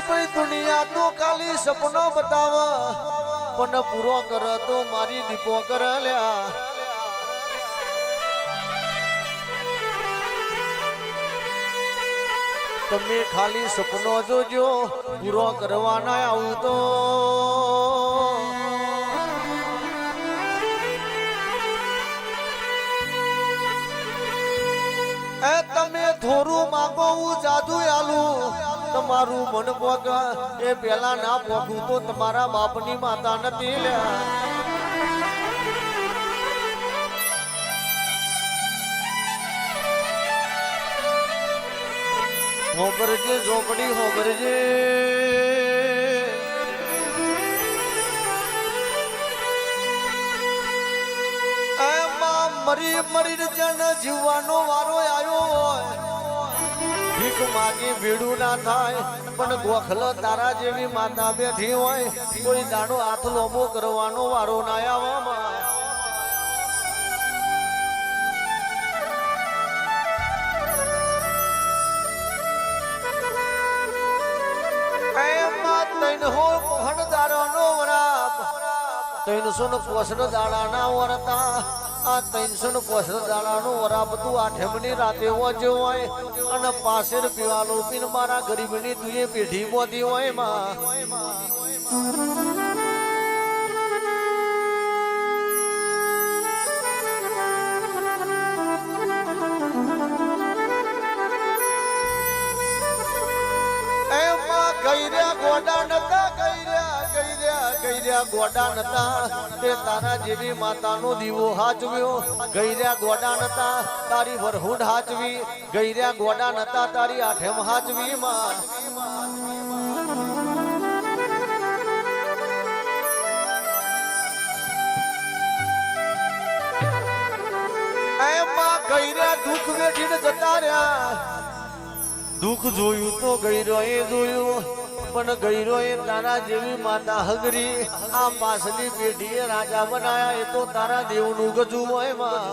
ભાઈ દુનિયા તો ખાલી સપનો બતાવ પણ પૂરો કર તો મારી દીપો કર લ્યા તમે ખાલી સપનો જોજો પૂરો કરવાના આવું તો એ તમે થોડું માગો હું જાદુ આલું તમારું મન પોગ એ પેલા ના પોગું તો તમારા બાપની માતા નથી લ્યા હોબરજે ઝોપડી હોબરજે મરી મરી જન જીવવાનો વારો આવ્યો હોય ભીખ માગી ભીડું ના થાય પણ ગોખલ તારા જેવી માતા બેઠી હોય કોઈ દાડો હાથ લોબો કરવાનો વારો ના આવવામાં ત્રણસો દાડાના વરતા આ 365 દાડાનો વરાપ તું આઠમની રાતે વોજ્યો હોય અને પાસેર પીવાલો પીન મારા ગરીબની તુએ પેઢી બોધી હોય માં ગઈર્યા ગોડા નતા ગઈર્યા ગોડા નતા તે તારા જેવી માતાનો દીવો હાચવ્યો ગઈર્યા ગોડા નતા તારી વરહુંડ હાચવી ગઈર્યા ગોડા નતા તારી આઠેમ હાચવી માં એમાં ગઈર્યા દુઃખ વેઠીને જતા રહ્યા દુઃખ જોયું તો ગઈરો એ જોયું પણ ગઈરો એ તારા જેવી માતા હગરી આ પાછલી પેઢીએ રાજા બનાયા એ તો તારા દેવનું ગજુ હોય માં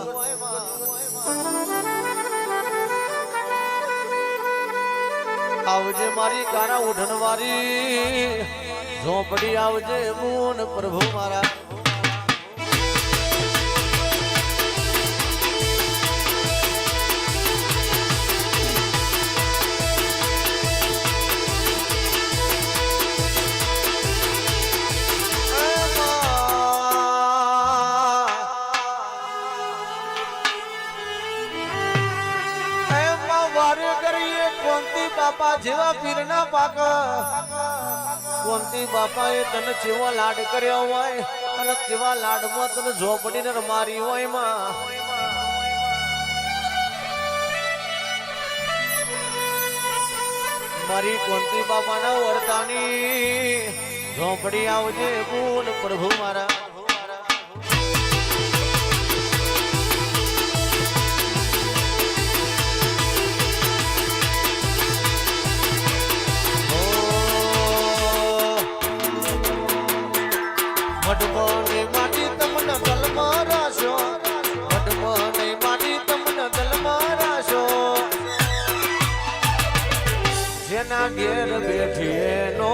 આવજે મારી કારા ઉઠણવારી ઝોપડી આવજે મૂન પ્રભુ મારા બાપા જેવા પીરના પાક કોંતી બાપા એ તને જેવા લાડ કર્યા હોય અને જેવા લાડમાં તને ઝોપડીને રમારી હોય માં મારી કોંતી બાપાના વર્તાની ઝોપડી આવજે ગુણ પ્રભુ મારા વડમોની માટી તમને ગલમાં રાશો વડમોની માટી તમને ગલમાં રાશો જેના ઘેર બેઠી નો